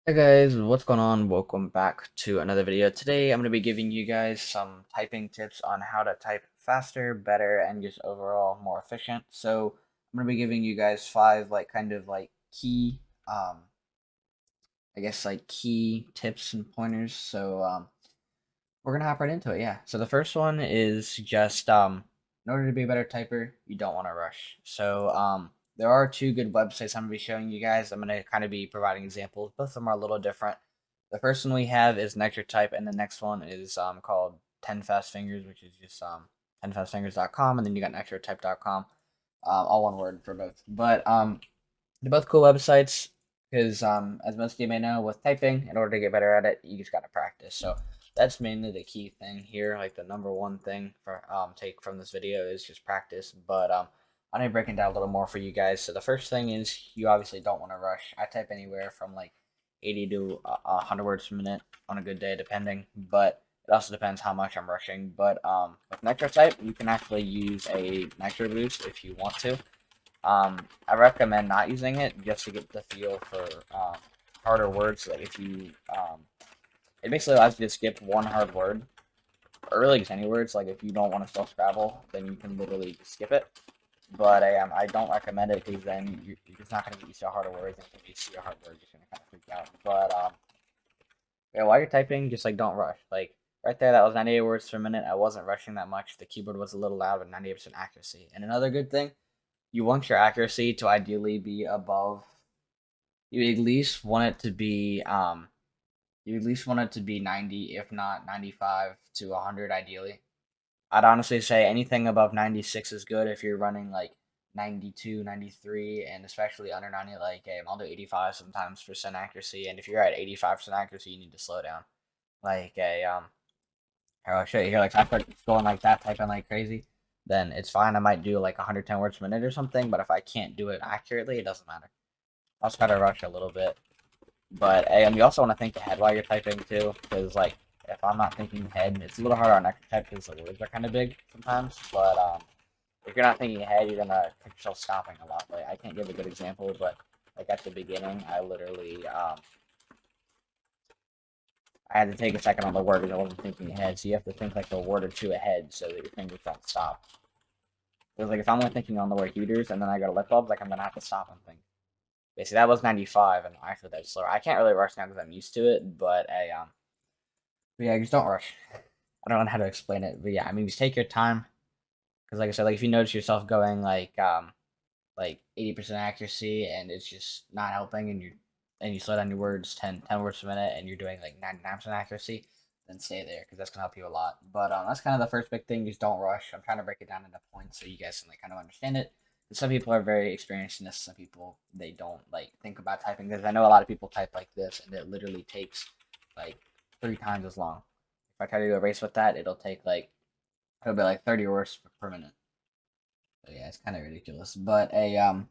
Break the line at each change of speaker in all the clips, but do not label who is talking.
Hey guys, what's going on? Welcome back to another video. Today I'm going to be giving you guys some typing tips on how to type faster, better, and just overall more efficient. So I'm going to be giving you guys five key, um, key tips and pointers. So we're gonna hop right into it. Yeah. So the first one is just in order to be a better typer, you don't want to rush. So there are two good websites I'm gonna be showing you guys. I'm gonna kind of be providing examples. Both of them are a little different. The first one we have is Nectar Type, and the next one is called 10 Fast Fingers, which is just 10fastfingers.com, and then you got nectartype.com, all one word for both. But they're both cool websites because, as most of you may know, with typing, in order to get better at it, you just got to practice. So that's mainly the key thing here. Like the number one thing for take from this video is just practice. But I'm gonna break it down a little more for you guys. So the first thing is you obviously don't want to rush. I type anywhere from like 80 to 100 words per minute on a good day, depending. But it also depends how much I'm rushing. But with Nectar Type, you can actually use a Nectar Boost if you want to. I recommend not using it just to get the feel for harder words. Like if you, it basically allows you to skip one hard word, or really just any words. Like if you don't want to spell Scrabble, then you can literally skip it. But I don't recommend it because then you're just not going to get used to harder words. And if you see a hard word, you're going to kind of freak out. But yeah, while you're typing, just like don't rush. Like right there, that was 98 words per minute. I wasn't rushing that much. The keyboard was a little loud, but 98% accuracy. And another good thing, you want your accuracy to ideally be above. You at least want it to be you at least want it to be 90, if not 95 to 100 ideally. I'd honestly say anything above 96 is good if you're running like 92, 93, and especially under 90, like I'll do 85 sometimes percent accuracy. And if you're at 85% accuracy, you need to slow down. Like a here, I'll show you here. Like if I start going like that, typing like crazy, then it's fine. I might do like 110 words per minute or something. But if I can't do it accurately, it doesn't matter. I'll try to rush a little bit. But you also want to think ahead while you're typing too, because like if I'm not thinking ahead, it's a little harder on extra type because the words are kind of big sometimes. But if you're not thinking ahead, you're gonna catch yourself stopping a lot. Like I can't give a good example, but like at the beginning, I literally I had to take a second on the word because I wasn't thinking ahead. So you have to think like a word or two ahead so that your fingers don't stop. Because like if I'm only thinking on the word heaters and then I go to light bulbs, like I'm gonna have to stop and think. Basically, that was 95, and actually that's slower. I can't really rush now because I'm used to it, but yeah, just don't rush. I don't know how to explain it, but yeah, I mean, just take your time. Because like I said, like if you notice yourself going like 80% accuracy and it's just not helping, and you slow down your words 10 words per minute, and you're doing like 99% accuracy, then stay there because that's gonna help you a lot. But that's kind of the first big thing. Just don't rush. I'm trying to break it down into points so you guys can like kind of understand it. Some people are very experienced in this. Some people they don't like think about typing this. I know a lot of people type like this, and it literally takes like 3 times as long. If I try to do a race with that, it'll be like 30 words per minute. So yeah, it's kind of ridiculous. But yeah,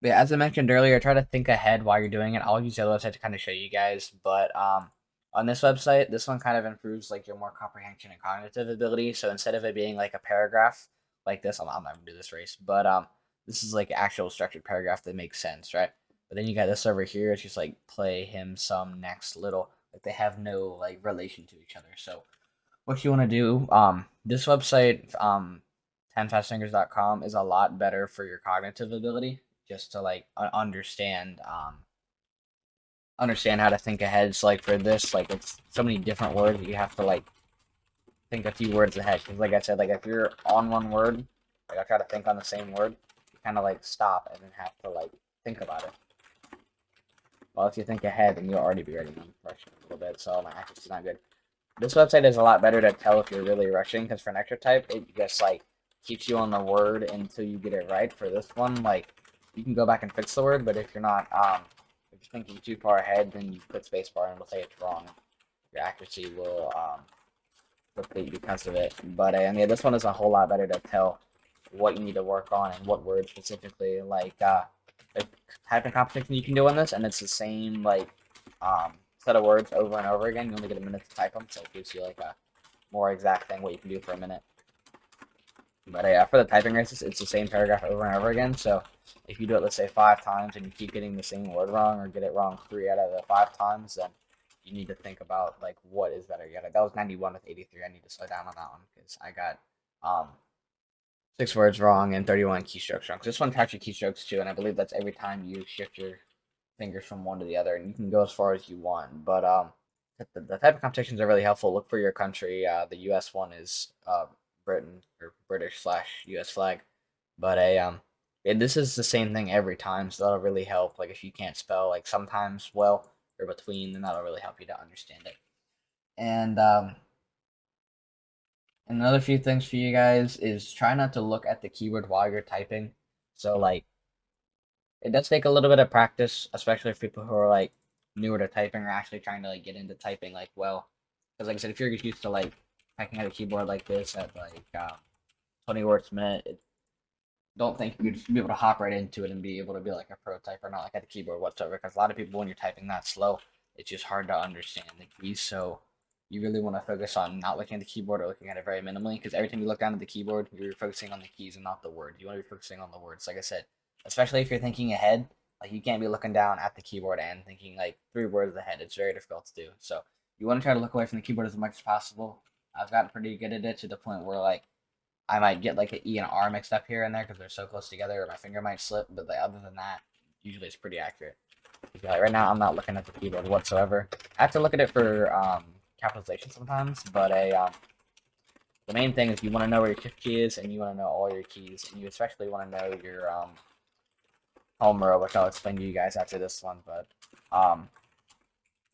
as I mentioned earlier, try to think ahead while you're doing it. I'll use the other website to kind of show you guys, but on this website, this one kind of improves like your more comprehension and cognitive ability. So instead of it being like a paragraph like this, I'm not gonna do this race, but this is like actual structured paragraph that makes sense, right? But then you got this over here. It's just like play him some next little. Like they have no like relation to each other. So what you want to do, this website, 10fastfingers.com is a lot better for your cognitive ability, just to like understand how to think ahead. So like for this, like it's so many different words that you have to like think a few words ahead. Because like I said, like if you're on one word, like I try to think on the same word, you kind of like stop and then have to like think about it. Well, if you think ahead, then you'll already be ready. I'm rushing a little bit, so my accuracy's not good. This website is a lot better to tell if you're really rushing, because for an extra type, it just like keeps you on the word until you get it right. For this one, like you can go back and fix the word, but if you're not, if you're thinking too far ahead, then you put spacebar and it'll say it's wrong. Your accuracy will deplete because of it. But yeah, this one is a whole lot better to tell what you need to work on and what words specifically. Like typing competition you can do on this, and it's the same like set of words over and over again. You only get a minute to type them, so it gives you like a more exact thing what you can do for a minute. But yeah, for the typing races, it's the same paragraph over and over again. So if you do it, let's say 5 times, and you keep getting the same word wrong or get it wrong 3 out of the 5 times, then you need to think about like what is better. Yeah, that was 91 with 83. I need to slow down on that one because I got 6 words wrong and 31 keystrokes wrong. 'Cause this one tracks your keystrokes too, and I believe that's every time you shift your fingers from one to the other, and you can go as far as you want. But the type of competitions are really helpful. Look for your country. The U.S. one is Britain or British slash U.S. flag, but this is the same thing every time, so that'll really help. Like if you can't spell like sometimes well or between, then that'll really help you to understand it. And another few things for you guys is try not to look at the keyboard while you're typing. So like it does take a little bit of practice, especially for people who are like newer to typing or actually trying to like get into typing like well. Because like I said, if you're just used to like typing at a keyboard like this at like 20 words a minute, don't think you're just gonna be able to hop right into it and be able to be like a pro typer, not like at the keyboard whatsoever. Because a lot of people, when you're typing that slow, it's just hard to understand the keys. So you really want to focus on not looking at the keyboard or looking at it very minimally. Because every time you look down at the keyboard, you're focusing on the keys and not the word. You want to be focusing on the words. Like I said, especially if you're thinking ahead, like you can't be looking down at the keyboard and thinking like 3 words ahead. It's very difficult to do. So you want to try to look away from the keyboard as much as possible. I've gotten pretty good at it to the point where like I might get like an E and an R mixed up here and there because they're so close together, or my finger might slip. But like, other than that, usually it's pretty accurate. Like right now, I'm not looking at the keyboard whatsoever. I have to look at it for capitalization sometimes, but the main thing is you want to know where your shift key is, and you want to know all your keys, and you especially want to know your home row, which I'll explain to you guys after this one. But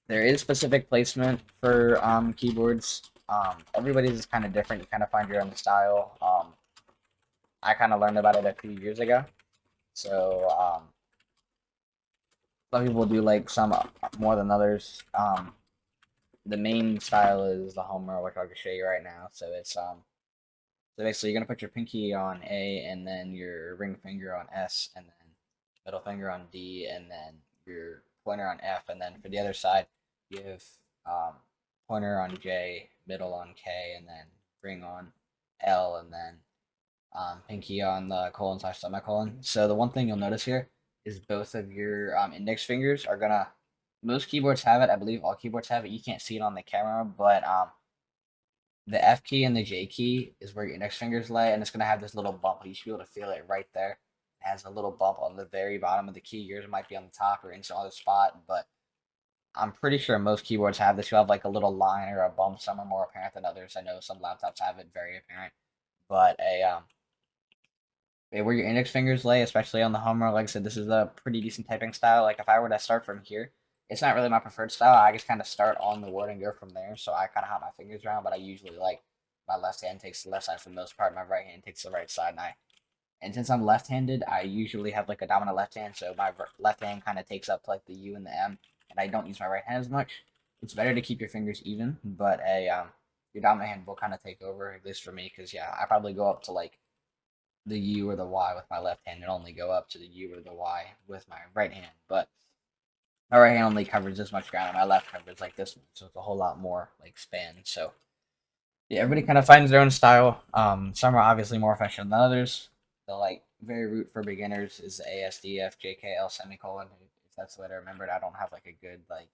there is specific placement for keyboards. Everybody's is kind of different. You kind of find your own style. I kind of learned about it a few years ago. So some people do like some more than others. The main style is the home row, which I'll just show you right now. So it's so basically you're gonna put your pinky on A, and then your ring finger on S, and then middle finger on D, and then your pointer on F, and then for the other side you have um, pointer on J, middle on K, and then ring on L, and then pinky on the colon slash semicolon. So the one thing you'll notice here is both of your index fingers are gonna. Most keyboards have it. I believe all keyboards have it. You can't see it on the camera, but the F key and the J key is where your index fingers lay, and it's gonna have this little bump. You should be able to feel it right there. It has a little bump on the very bottom of the key. Yours might be on the top or in some other spot, but I'm pretty sure most keyboards have this. You'll have like a little line or a bump. Some are more apparent than others. I know some laptops have it very apparent, but where your index fingers lay, especially on the home row. Like I said, this is a pretty decent typing style. Like if I were to start from here, it's not really my preferred style. I just kind of start on the word and go from there. So I kind of hop my fingers around, but I usually like my left hand takes the left side for the most part. My right hand takes the right side, and since I'm left-handed, I usually have like a dominant left hand. So my left hand kind of takes up like the U and the M, and I don't use my right hand as much. It's better to keep your fingers even, but your dominant hand will kind of take over, at least for me, because yeah, I probably go up to like the U or the Y with my left hand and only go up to the U or the Y with my right hand. But my right hand only covers this much ground and my left covers like this one. So it's a whole lot more like span. So yeah, everybody kind of finds their own style. Some are obviously more efficient than others. The like very root for beginners is ASDF JKL semicolon. If that's the way to remember it, I don't have like a good like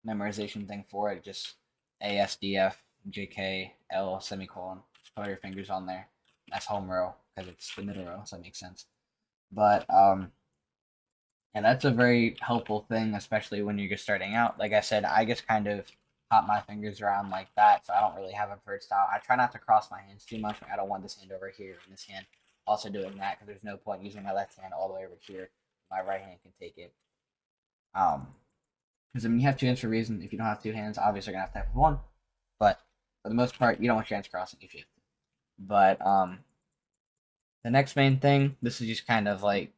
memorization thing for it. Just ASDF JKL semicolon. Just put your fingers on there. That's home row because it's the middle row, so that makes sense. But and that's a very helpful thing, especially when you're just starting out. Like I said, I just kind of hop my fingers around like that, so I don't really have a preferred style. I try not to cross my hands too much. I don't want this hand over here and this hand also doing that because there's no point using my left hand all the way over here. My right hand can take it. Because I mean, you have two hands for a reason. If you don't have two hands, obviously you're gonna have to have one. But for the most part, you don't want your hands crossing if you have to. But the next main thing, this is just kind of like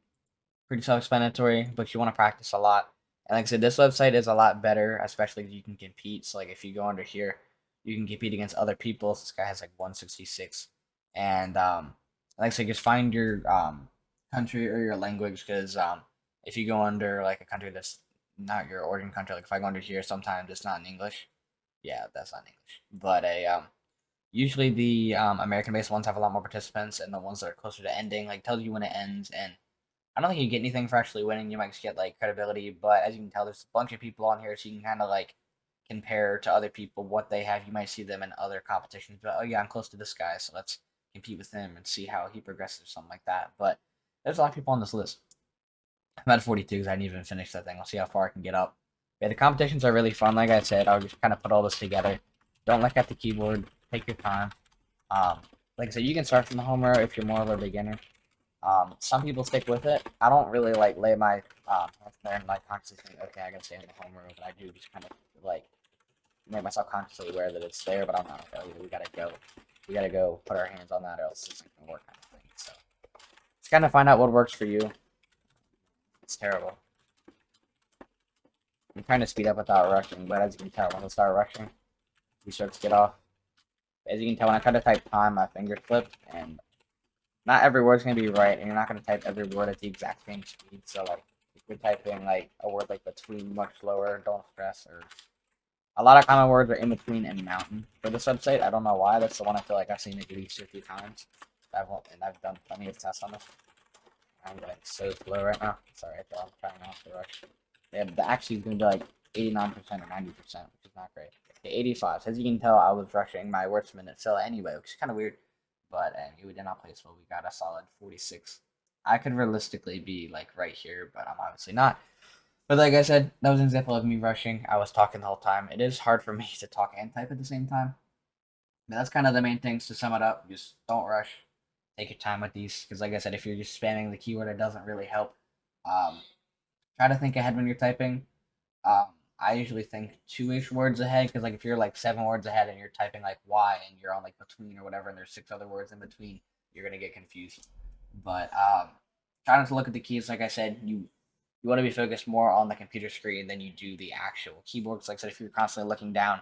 pretty self-explanatory, but you want to practice a lot. And like I said, this website is a lot better, especially if you can compete. So like if you go under here, you can compete against other people. So this guy has like 166, and like I said, just find your country or your language because if you go under like a country that's not your origin country, like if I go under here, sometimes it's not in English. Yeah, that's not in English, but Usually the American-based ones have a lot more participants, and the ones that are closer to ending like tells you when it ends. And I don't think you get anything for actually winning. You might just get like credibility, but as you can tell, there's a bunch of people on here, so you can kind of like compare to other people what they have. You might see them in other competitions, but oh yeah, I'm close to this guy, so let's compete with him and see how he progresses or something like that. But there's a lot of people on this list. I'm at 42 because I didn't even finish that thing. I'll see how far I can get up. Yeah, the competitions are really fun. Like I said, I'll just kind of put all this together. Don't look at the keyboard. Take your time. Um, like I said, you can start from the home row if you're more of a beginner. Some people stick with it. I don't really like lay my hands there and like consciously think, okay, I gotta stay in the home row, but I do just kind of like make myself consciously aware that it's there. But I'm not like, oh, we gotta go. We gotta go put our hands on that, or else it's not gonna work, kind of thing. So just kind of find out what works for you. It's terrible. I'm trying to speed up without rushing, but as you can tell, when I start rushing, he starts to get off. As you can tell, when I try to type time, my fingers flip, and not every word's gonna be right, and you're not gonna type every word at the exact same speed. So like, if you're typing like a word like between much slower, don't stress. Or a lot of common words are in between and mountain for the subsite. I don't know why. That's the one I feel like I've seen at least 50 times. I've done plenty of tests on this. I'm like so slow right now. Sorry, I'm trying not to rush. Yeah, the actually is gonna be like 89% or 90%, which is not great. Okay, 85. So as you can tell, I was rushing my words per minute fill anyway, which is kind of weird. But we did not place well. We got a solid 46. I could realistically be like right here, but I'm obviously not. But like I said, that was an example of me rushing. I was talking the whole time. It is hard for me to talk and type at the same time. But that's kind of the main things to sum it up. Just don't rush. Take your time with these, because like I said, if you're just spamming the keyword, it doesn't really help. Um, Try to think ahead when you're typing. Um, I usually think two-ish words ahead, because like if you're like 7 words ahead and you're typing like Y and you're on like between or whatever, and there's 6 other words in between, you're gonna get confused. But try not to look at the keys. Like I said, you want to be focused more on the computer screen than you do the actual keyboard. Like I said, if you're constantly looking down,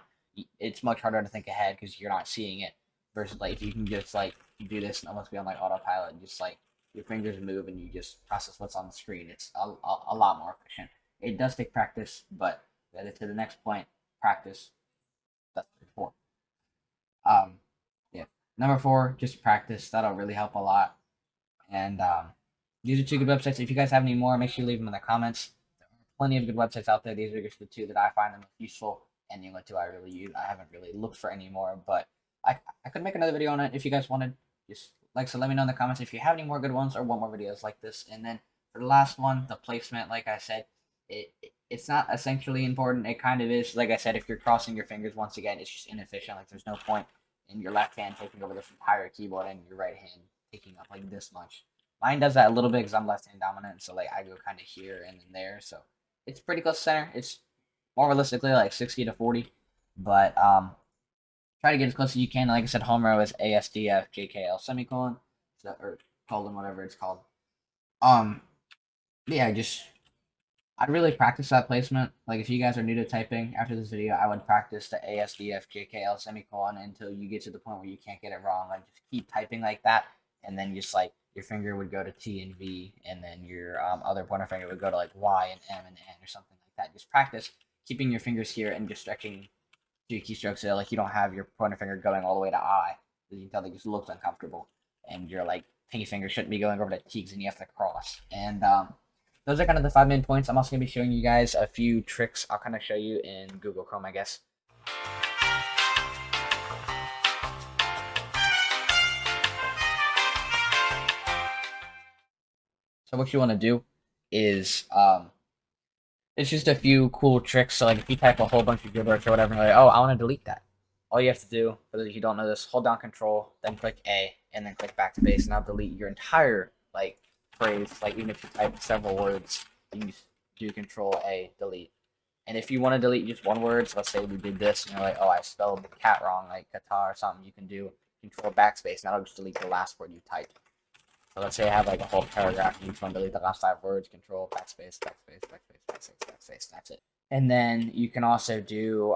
it's much harder to think ahead because you're not seeing it. Versus like if you can just like you do this and almost be on like autopilot and just like your fingers move and you just process what's on the screen, it's a lot more efficient. It does take practice, but to the next point, practice. That's four. Yeah. Number four, just practice. That'll really help a lot. And these are two good websites. If you guys have any more, make sure you leave them in the comments. There are plenty of good websites out there. These are just the two that I find the most useful, and the only two I really use. I haven't really looked for any more, but I could make another video on it if you guys wanted. Just like so, let me know in the comments if you have any more good ones or want more videos like this. And then for the last one, the placement, like I said, it's not essentially important. It kind of is. Like I said, if you're crossing your fingers once again, it's just inefficient. Like there's no point in your left hand taking over this entire keyboard and your right hand taking up like this much. Mine does that a little bit because I'm left hand dominant, so like I go kind of here and then there, so it's pretty close to center. It's more realistically like 60 to 40, but try to get as close as you can. Like I said, home row is ASDF JKL semicolon, so, or colon, whatever it's called. Um, yeah, just I'd really practice that placement. Like if you guys are new to typing, after this video, I would practice the ASDF JKL semicolon until you get to the point where you can't get it wrong. Like just keep typing like that, and then just like your finger would go to T and V, and then your other pointer finger would go to like Y and M and N or something like that. Just practice keeping your fingers here and just stretching your keystrokes so like you don't have your pointer finger going all the way to I. You can tell that it just looks uncomfortable, and your like pinky finger shouldn't be going over to T, and you have to cross. And those are kind of the 5 main points. I'm also going to be showing you guys a few tricks I'll kind of show you in Google Chrome, I guess. So what you want to do is, it's just a few cool tricks. So like if you type a whole bunch of gibberish or whatever, and you're like, oh, I want to delete that. All you have to do, for those of you who don't know this, hold down Control, then click A, and then click backspace, and I'll delete your entire like phrase. Like even if you type several words, you can just do Control A, delete. And if you want to delete just one word, so let's say we did this, and you're like, oh, I spelled the cat wrong, like Qatar or something, you can do Control backspace, and that'll just delete the last word you typed. So let's say I have like a whole paragraph, and you just want to delete the last 5 words, Control backspace, backspace, backspace, backspace, backspace. That's it. And then you can also do,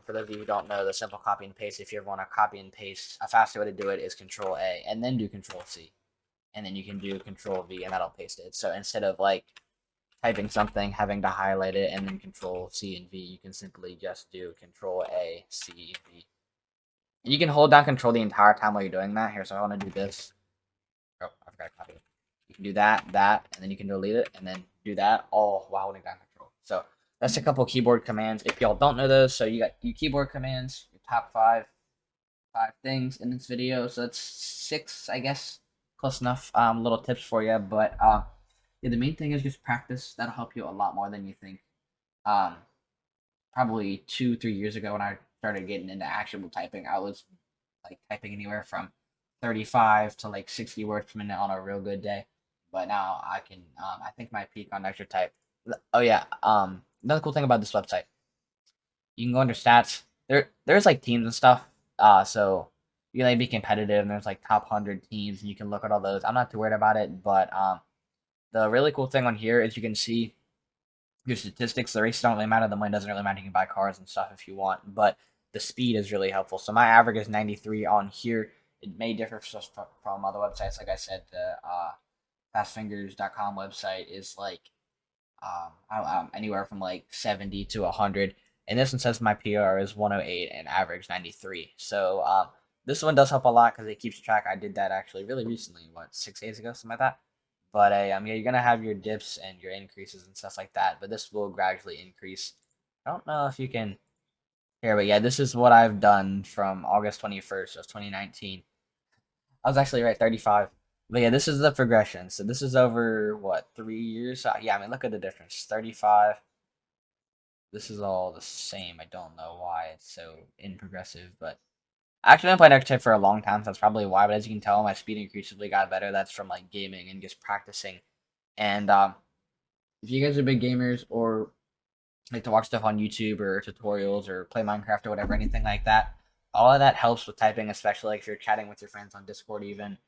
for those of you who don't know, the simple copy and paste. If you ever want to copy and paste, a faster way to do it is Control A, and then do Control C, and then you can do Control V, and that'll paste it. So instead of like typing something, having to highlight it, and then Control C and V, you can simply just do Control A, C, V, And you can hold down control the entire time while you're doing that. Here, so I want to do this. Oh, I forgot to copy it. You can do that, and then you can delete it, and then do that all while holding down control. So that's a couple keyboard commands. If y'all don't know those, so you got your keyboard commands, your top five things in this video. So that's 6, I guess, close enough. Little tips for you, but yeah, the main thing is just practice. That'll help you a lot more than you think. Um, Probably 2-3 years ago when I started getting into actual typing, I was like typing anywhere from 35 to like 60 words per minute on a real good day. But now I can, I think my peak on extra type. Oh yeah, another cool thing about this website, you can go under stats. There's like teams and stuff. So you can like be competitive, and there's like top 100 teams, and you can look at all those. I'm not too worried about it, but the really cool thing on here is you can see your statistics. The races don't really matter. The money doesn't really matter. You can buy cars and stuff if you want, but the speed is really helpful. So my average is 93 on here. It may differ from other websites. Like I said, the fastfingers.com website is like anywhere from like 70 to 100. And this one says my PR is 108 and average 93. So this one does help a lot because it keeps track. I did that actually really recently, 6 days ago, something like that. But yeah, you're gonna have your dips and your increases and stuff like that. But this will gradually increase. I don't know if you can here, but yeah, this is what I've done from August 21st of 2019. I was actually right, 35. But yeah, this is the progression. So this is over what, 3 years? Yeah, look at the difference. 35. This is all the same. I don't know why it's so progressive, but I actually haven't played Archetype for a long time, so that's probably why. But as you can tell, my speed increasingly got better. That's from like gaming and just practicing. And if you guys are big gamers or like to watch stuff on YouTube or tutorials or play Minecraft or whatever, anything like that, all of that helps with typing, especially like if you're chatting with your friends on Discord, even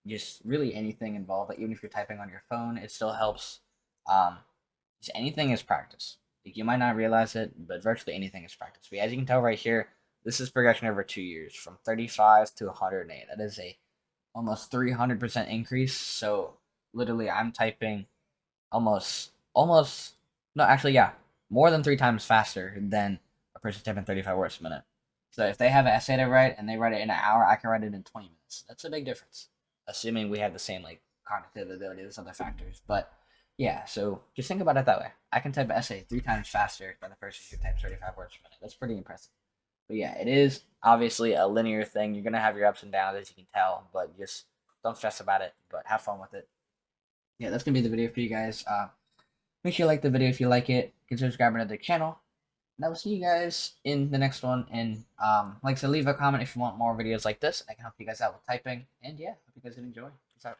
just really anything involved. Like even if you're typing on your phone, it still helps. Um, just anything is practice. Like you might not realize it, but virtually anything is practice. But as you can tell right here, this is progression over 2 years from 35 to 108. That is a almost 300% increase. So literally, I'm typing almost no, actually, yeah, more than 3 times faster than a person typing 35 words a minute. So if they have an essay to write and they write it in an hour, I can write it in 20 minutes. That's a big difference, assuming we have the same like cognitive ability. There's other factors, but yeah. So just think about it that way. I can type an essay 3 times faster than the person who types 35 words per minute. That's pretty impressive. But yeah, it is obviously a linear thing. You're gonna have your ups and downs, as you can tell, but just don't stress about it. But have fun with it. Yeah, that's gonna be the video for you guys. Make sure you like the video if you like it. Consider subscribing to the channel. And I will see you guys in the next one. And like I said, leave a comment if you want more videos like this. I can help you guys out with typing. And yeah, hope you guys can enjoy. Peace out.